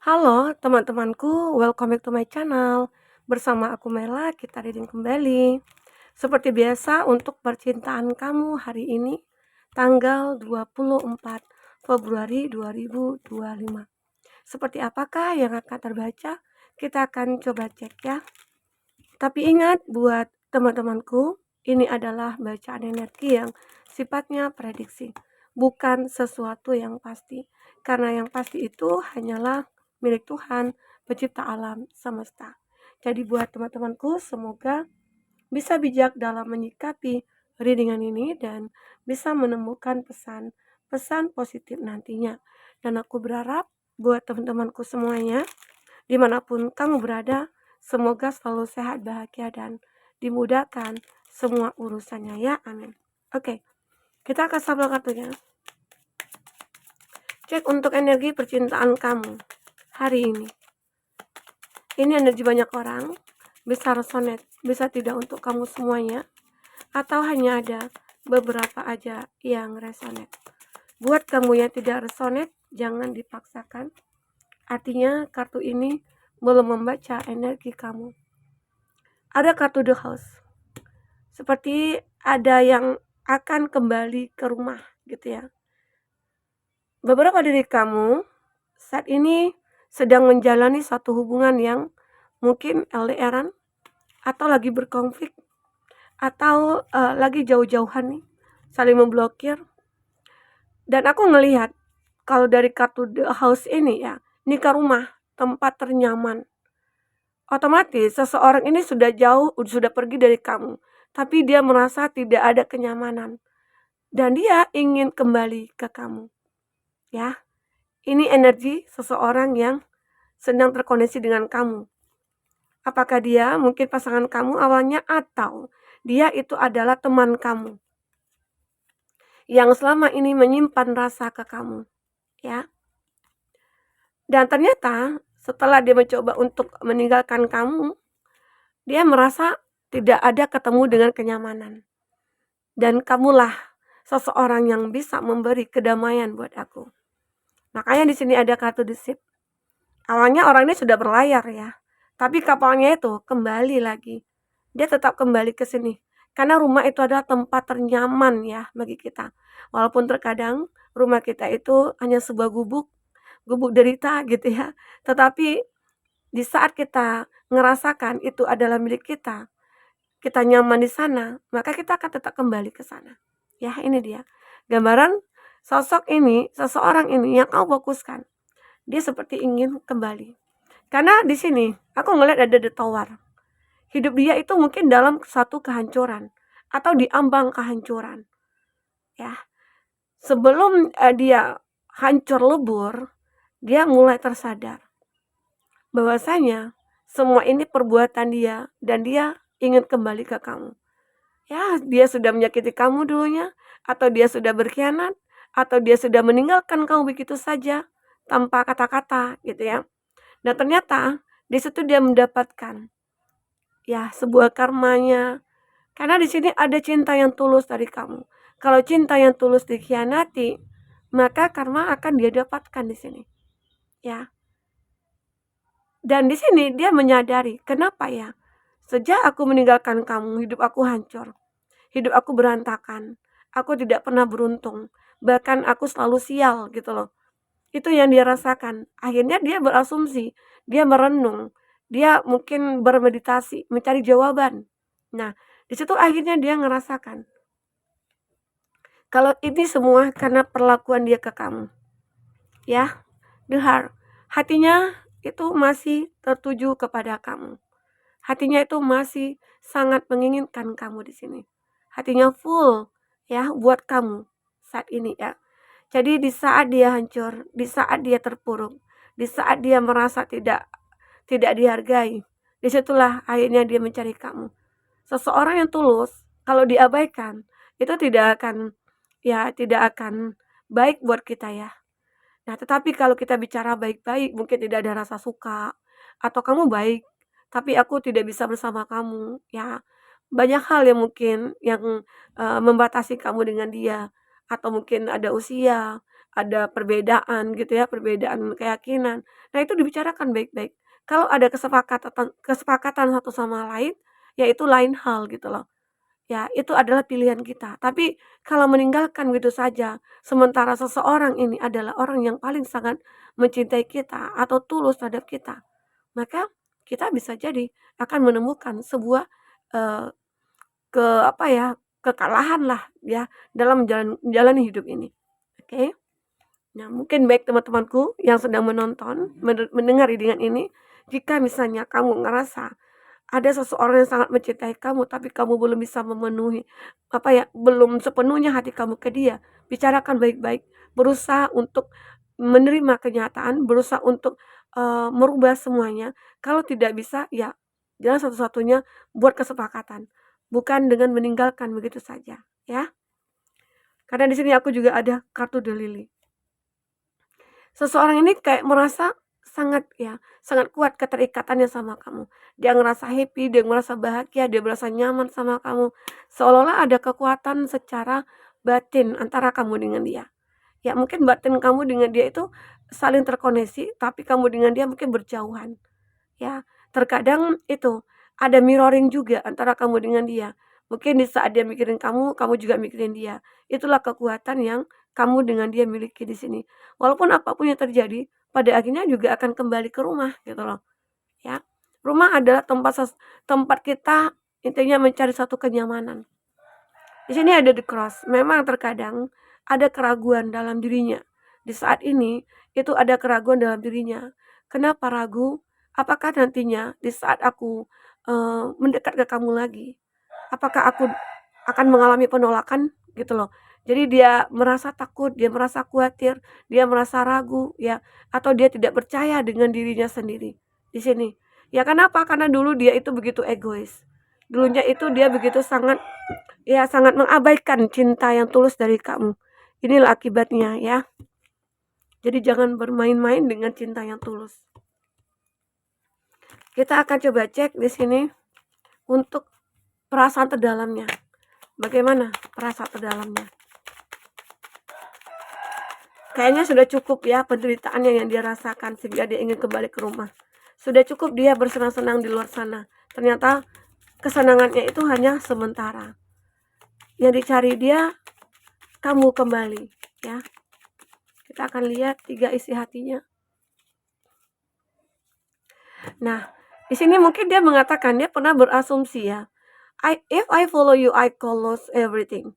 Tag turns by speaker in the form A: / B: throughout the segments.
A: Halo teman-temanku, welcome back to my channel. Bersama aku Mela, kita reading kembali. Seperti biasa untuk percintaan kamu hari ini, tanggal 24 Februari 2025. Seperti apakah yang akan terbaca? Kita akan coba cek ya. Tapi ingat buat teman-temanku, ini adalah bacaan energi yang sifatnya prediksi, bukan sesuatu yang pasti. Karena yang pasti itu hanyalah milik Tuhan, pencipta alam semesta. Jadi buat teman-temanku, semoga bisa bijak dalam menyikapi readingan ini dan bisa menemukan pesan-pesan positif nantinya. Dan aku berharap buat teman-temanku semuanya, dimanapun kamu berada, semoga selalu sehat, bahagia, dan dimudahkan semua urusannya ya, amin. Oke, kita akan shuffle kartunya. Cek untuk energi percintaan kamu hari ini. Ini energi banyak orang, bisa resonate, bisa tidak untuk kamu semuanya, atau hanya ada beberapa aja yang resonate. Buat kamu yang tidak resonate, jangan dipaksakan. Artinya kartu ini belum membaca energi kamu. Ada kartu The House. Seperti ada yang akan kembali ke rumah gitu ya. Beberapa dari kamu saat ini sedang menjalani satu hubungan yang mungkin LDR-an atau lagi berkonflik atau lagi jauh-jauhan nih, saling memblokir. Dan aku ngelihat kalau dari kartu The House ini ya, ini ke rumah, tempat ternyaman. Otomatis seseorang ini sudah jauh, sudah pergi dari kamu, tapi dia merasa tidak ada kenyamanan dan dia ingin kembali ke kamu. Ya, ini energi seseorang yang sedang terkoneksi dengan kamu. Apakah dia mungkin pasangan kamu awalnya atau dia itu adalah teman kamu yang selama ini menyimpan rasa ke kamu, ya. Dan ternyata setelah dia mencoba untuk meninggalkan kamu, dia merasa tidak ada ketemu dengan kenyamanan. Dan kamulah seseorang yang bisa memberi kedamaian buat aku. Makanya di sini ada kartu The Ship. Awalnya orang ini sudah berlayar ya, tapi kapalnya itu kembali lagi. Dia tetap kembali ke sini. Karena rumah itu adalah tempat ternyaman ya bagi kita. Walaupun terkadang rumah kita itu hanya sebuah gubuk derita gitu ya. Tetapi di saat kita ngerasakan itu adalah milik kita nyaman di sana, maka kita akan tetap kembali ke sana. Ya, ini dia. Gambaran sosok ini, seseorang ini yang kamu fokuskan. Dia seperti ingin kembali. Karena di sini aku ngelihat ada the tower. Hidup dia itu mungkin dalam satu kehancuran atau di ambang kehancuran. Ya. Sebelum dia hancur lebur, dia mulai tersadar bahwasanya semua ini perbuatan dia dan dia ingin kembali ke kamu. Ya, dia sudah menyakiti kamu dulunya, atau dia sudah berkhianat, atau dia sudah meninggalkan kamu begitu saja tanpa kata-kata gitu ya. Dan ternyata di situ dia mendapatkan ya sebuah karmanya. Karena di sini ada cinta yang tulus dari kamu. Kalau cinta yang tulus dikhianati, maka karma akan dia dapatkan di sini. Ya. Dan di sini dia menyadari, kenapa ya? Sejak aku meninggalkan kamu, hidup aku hancur. Hidup aku berantakan. Aku tidak pernah beruntung. Bahkan aku selalu sial gitu loh. Itu yang dia rasakan. Akhirnya dia berasumsi, dia merenung, dia mungkin bermeditasi, mencari jawaban. Nah, di situ akhirnya dia ngerasakan kalau ini semua karena perlakuan dia ke kamu. Ya, the heart. Hatinya itu masih tertuju kepada kamu. Hatinya itu masih sangat menginginkan kamu di sini. Hatinya full ya buat kamu saat ini ya. Jadi di saat dia hancur, di saat dia terpuruk, di saat dia merasa tidak dihargai, disitulah akhirnya dia mencari kamu. Seseorang yang tulus kalau diabaikan itu tidak akan baik buat kita ya. Nah, tetapi kalau kita bicara baik-baik, mungkin tidak ada rasa suka, atau kamu baik, tapi aku tidak bisa bersama kamu, ya. Banyak hal yang mungkin yang membatasi kamu dengan dia, atau mungkin ada usia, ada perbedaan gitu ya, perbedaan keyakinan. Nah, itu dibicarakan baik-baik. Kalau ada kesepakatan kesepakatan satu sama lain, ya itu lain hal gitu loh. Ya, itu adalah pilihan kita. Tapi kalau meninggalkan begitu saja, sementara seseorang ini adalah orang yang paling sangat mencintai kita atau tulus terhadap kita, maka kita bisa jadi akan menemukan sebuah, eee, apa ya, kekalahan lah ya dalam menjalani hidup ini. Oke? Nah, mungkin baik teman-temanku yang sedang menonton, mendengar dengan ini, jika misalnya kamu ngerasa ada seseorang yang sangat mencintai kamu, tapi kamu belum bisa memenuhi, apa ya, belum sepenuhnya hati kamu ke dia, bicarakan baik-baik, berusaha untuk menerima kenyataan, berusaha untuk, merubah semuanya. Kalau tidak bisa, ya jalan satu-satunya buat kesepakatan, bukan dengan meninggalkan begitu saja, ya. Karena di sini aku juga ada kartu The Lily. Seseorang ini kayak merasa sangat ya, sangat kuat keterikatannya sama kamu. Dia ngerasa happy, dia ngerasa bahagia, dia merasa nyaman sama kamu. Seolah-olah ada kekuatan secara batin antara kamu dengan dia. Ya mungkin batin kamu dengan dia itu saling terkoneksi, tapi kamu dengan dia mungkin berjauhan. Ya, terkadang itu ada mirroring juga antara kamu dengan dia. Mungkin di saat dia mikirin kamu juga mikirin dia. Itulah kekuatan yang kamu dengan dia miliki di sini. Walaupun apapun yang terjadi, pada akhirnya juga akan kembali ke rumah gitu loh, ya. Rumah adalah tempat kita intinya mencari satu kenyamanan. Di sini ada the cross. Memang terkadang ada keraguan dalam dirinya. Di saat ini itu ada keraguan dalam dirinya. Kenapa ragu? Apakah nantinya di saat aku mendekat ke kamu lagi, apakah aku akan mengalami penolakan gitu loh. Jadi dia merasa takut, dia merasa khawatir, dia merasa ragu ya, atau dia tidak percaya dengan dirinya sendiri. Di sini. Ya kenapa? Karena dulu dia itu begitu egois. Dulunya itu dia begitu sangat ya sangat mengabaikan cinta yang tulus dari kamu. Inilah akibatnya ya. Jadi jangan bermain-main dengan cinta yang tulus. Kita akan coba cek di sini untuk perasaan terdalamnya. Bagaimana perasaan terdalamnya? Kayaknya sudah cukup ya penderitaannya yang dia rasakan sehingga dia ingin kembali ke rumah. Sudah cukup dia bersenang-senang di luar sana. Ternyata kesenangannya itu hanya sementara. Yang dicari dia kamu kembali ya. Kita akan lihat 3 isi hatinya. Nah, di sini mungkin dia mengatakan dia pernah berasumsi ya. If I follow you, I call lose everything.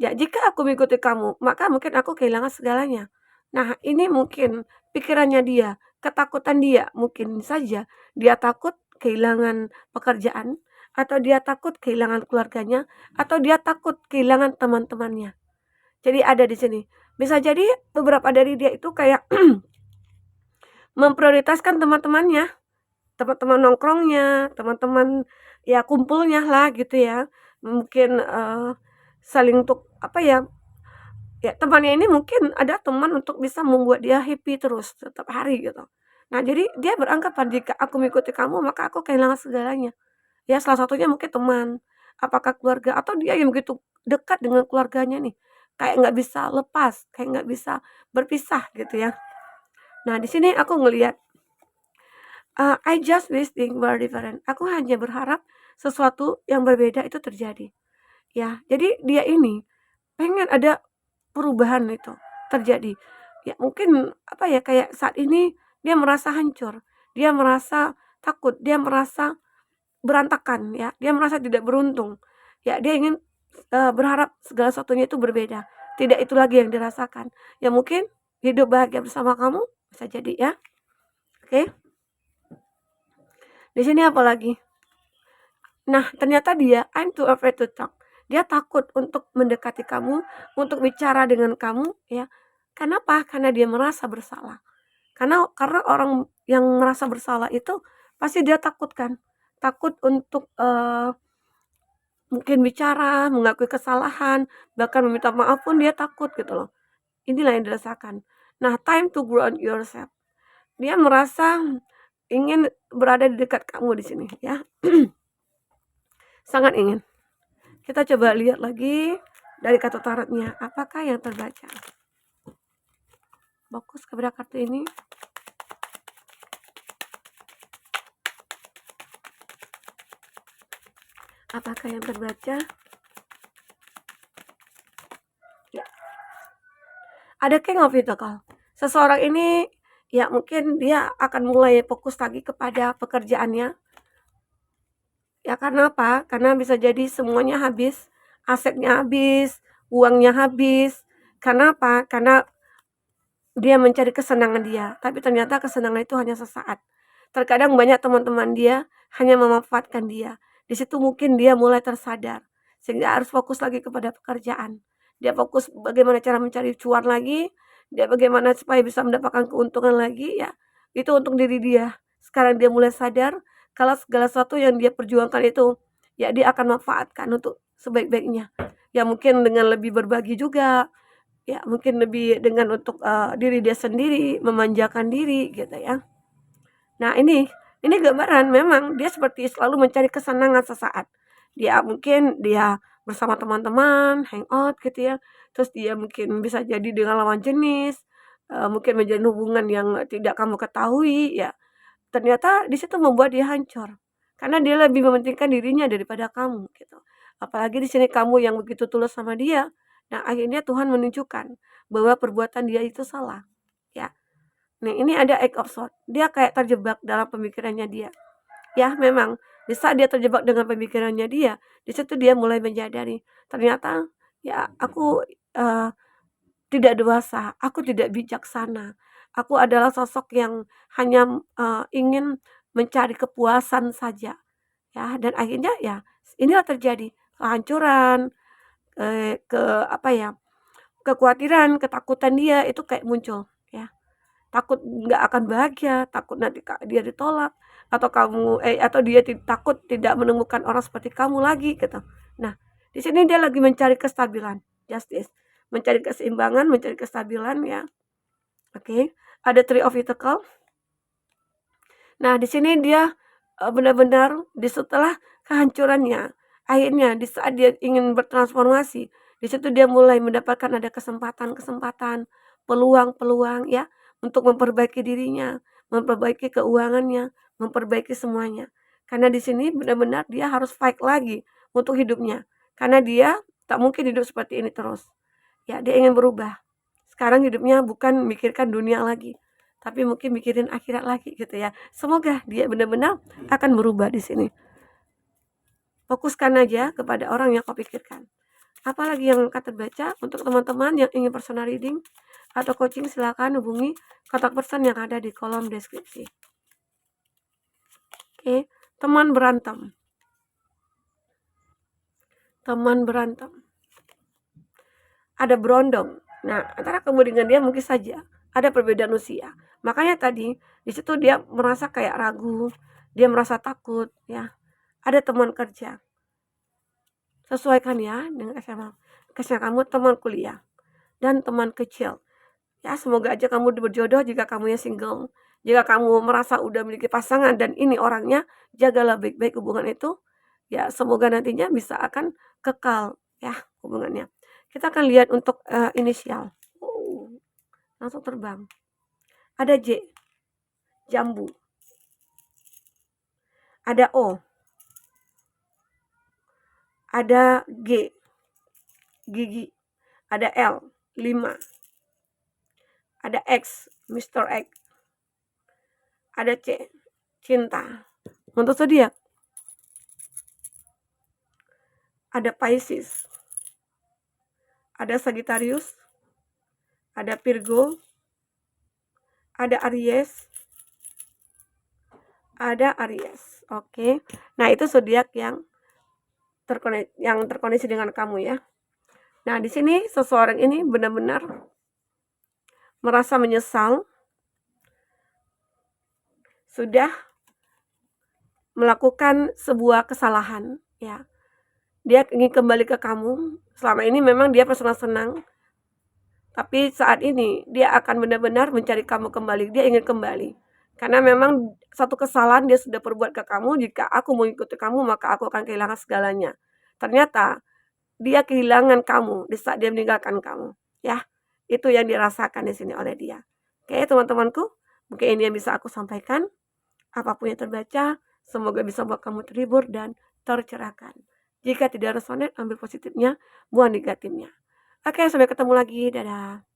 A: Ya, jika aku mengikuti kamu, maka mungkin aku kehilangan segalanya. Nah, ini mungkin pikirannya dia, ketakutan dia, mungkin saja dia takut kehilangan pekerjaan, atau dia takut kehilangan keluarganya, atau dia takut kehilangan teman-temannya. Jadi ada di sini. Bisa jadi beberapa dari dia itu kayak memprioritaskan teman-temannya, teman-teman nongkrongnya, teman-teman ya kumpulnya lah gitu ya. Mungkin saling untuk apa ya? Ya temannya ini mungkin ada teman untuk bisa membuat dia happy terus setiap hari gitu. Nah, jadi dia beranggapan jika aku mengikuti kamu maka aku kehilangan segalanya. Ya salah satunya mungkin teman, apakah keluarga atau dia yang begitu dekat dengan keluarganya nih, kayak nggak bisa lepas, kayak nggak bisa berpisah gitu ya. Nah, di sini aku ngelihat, I just wish things were different. Aku hanya berharap sesuatu yang berbeda itu terjadi. Ya, jadi dia ini pengen ada perubahan itu terjadi. Ya mungkin apa ya, kayak saat ini dia merasa hancur, dia merasa takut, dia merasa berantakan ya, dia merasa tidak beruntung. Ya dia ingin, berharap segala sesuatunya itu berbeda, tidak itu lagi yang dirasakan. Ya mungkin hidup bahagia bersama kamu, bisa jadi ya, oke. Di sini apa lagi? Nah ternyata dia, I'm too afraid to talk. Dia takut untuk mendekati kamu, untuk bicara dengan kamu ya. Kenapa? Karena dia merasa bersalah. Karena orang yang merasa bersalah itu pasti dia takut kan, takut untuk, mungkin bicara, mengakui kesalahan, bahkan meminta maaf pun dia takut gitu loh. Inilah yang dirasakan. Nah, time to grow on yourself. Dia merasa ingin berada di dekat kamu di sini ya. Sangat ingin. Kita coba lihat lagi dari kartu tarotnya, apakah yang terbaca? Fokus kepada kartu ini. Apakah yang terbaca? Ya. Ada King of Pentacles. Seseorang ini ya mungkin dia akan mulai fokus lagi kepada pekerjaannya. Ya karena apa? Karena bisa jadi semuanya habis, asetnya habis, uangnya habis. Karena apa? Karena dia mencari kesenangan dia, tapi ternyata kesenangan itu hanya sesaat. Terkadang banyak teman-teman dia hanya memanfaatkan dia. Di situ mungkin dia mulai tersadar, sehingga harus fokus lagi kepada pekerjaan. Dia fokus bagaimana cara mencari cuan lagi, dia bagaimana supaya bisa mendapatkan keuntungan lagi ya. Itu untuk diri dia. Sekarang dia mulai sadar kalau segala sesuatu yang dia perjuangkan itu ya dia akan manfaatkan untuk sebaik-baiknya. Ya mungkin dengan lebih berbagi juga, ya mungkin lebih dengan untuk, diri dia sendiri, memanjakan diri gitu ya. Nah ini gambaran memang dia seperti selalu mencari kesenangan sesaat. Dia bersama teman-teman, hangout gitu ya, terus dia mungkin bisa jadi dengan lawan jenis, mungkin menjalin hubungan yang tidak kamu ketahui ya, ternyata di situ membuat dia hancur. Karena dia lebih mementingkan dirinya daripada kamu gitu. Apalagi di sini kamu yang begitu tulus sama dia. Nah, akhirnya Tuhan menunjukkan bahwa perbuatan dia itu salah, ya. Nih, ini ada Eight of Swords. Dia kayak terjebak dalam pemikirannya dia. Ya, memang di saat dia terjebak dengan pemikirannya dia, di situ dia mulai menyadari, ternyata ya aku tidak dewasa, aku tidak bijaksana. Aku adalah sosok yang hanya ingin mencari kepuasan saja, ya. Dan akhirnya ya inilah terjadi kehancuran, ke apa ya, kekhawatiran, ketakutan dia itu kayak muncul, ya. Takut nggak akan bahagia, takut nanti dia ditolak, atau atau dia takut tidak menemukan orang seperti kamu lagi gitu. Nah, di sini dia lagi mencari kestabilan, justice, mencari keseimbangan, mencari kestabilan ya. Oke, ada Three of Pentacles. Nah, di sini dia benar-benar setelah kehancurannya, akhirnya di saat dia ingin bertransformasi, di situ dia mulai mendapatkan ada kesempatan-kesempatan, peluang-peluang ya, untuk memperbaiki dirinya, memperbaiki keuangannya, memperbaiki semuanya. Karena di sini benar-benar dia harus fight lagi untuk hidupnya. Karena dia tak mungkin hidup seperti ini terus. Ya, dia ingin berubah. Sekarang hidupnya bukan mikirkan dunia lagi, tapi mungkin mikirin akhirat lagi gitu ya. Semoga dia benar-benar akan berubah di sini. Fokuskan aja kepada orang yang kau pikirkan. Apalagi yang akan terbaca untuk teman-teman yang ingin personal reading atau coaching, silakan hubungi kontak person yang ada di kolom deskripsi. Oke, teman berantem. Teman berantem. Ada berondong. Nah, antara kamu dengan dia mungkin saja ada perbedaan usia. Makanya tadi di situ dia merasa kayak ragu, dia merasa takut ya. Ada teman kerja. Sesuaikan ya dengan kesnya kamu, teman kuliah dan teman kecil. Ya, semoga aja kamu berjodoh jika kamu yang single. Jika kamu merasa udah memiliki pasangan dan ini orangnya, jagalah baik-baik hubungan itu. Ya, semoga nantinya bisa akan kekal ya hubungannya. Kita akan lihat untuk inisial. Langsung terbang. Ada J, jambu. Ada O. Ada G, gigi. Ada L, 5. Ada X, Mr. X. Ada C, cinta. Untuk zodiak ada Pisces, ada Sagittarius, ada Virgo, ada Aries, ada Aries. Oke. Nah, itu zodiak yang terkoneksi dengan kamu ya. Nah, di sini seseorang ini benar-benar merasa menyesal sudah melakukan sebuah kesalahan ya. Dia ingin kembali ke kamu. Selama ini memang dia senang-senang, tapi saat ini dia akan benar-benar mencari kamu kembali. Dia ingin kembali. Karena memang satu kesalahan dia sudah perbuat ke kamu, jika aku mengikuti kamu maka aku akan kehilangan segalanya. Ternyata dia kehilangan kamu di saat dia meninggalkan kamu, ya. Itu yang dirasakan di sini oleh dia. Oke, teman-temanku, mungkin ini yang bisa aku sampaikan. Apapun yang terbaca, semoga bisa buat kamu terhibur dan tercerahkan. Jika tidak resonate, ambil positifnya, buang negatifnya. Oke, sampai ketemu lagi. Dadah.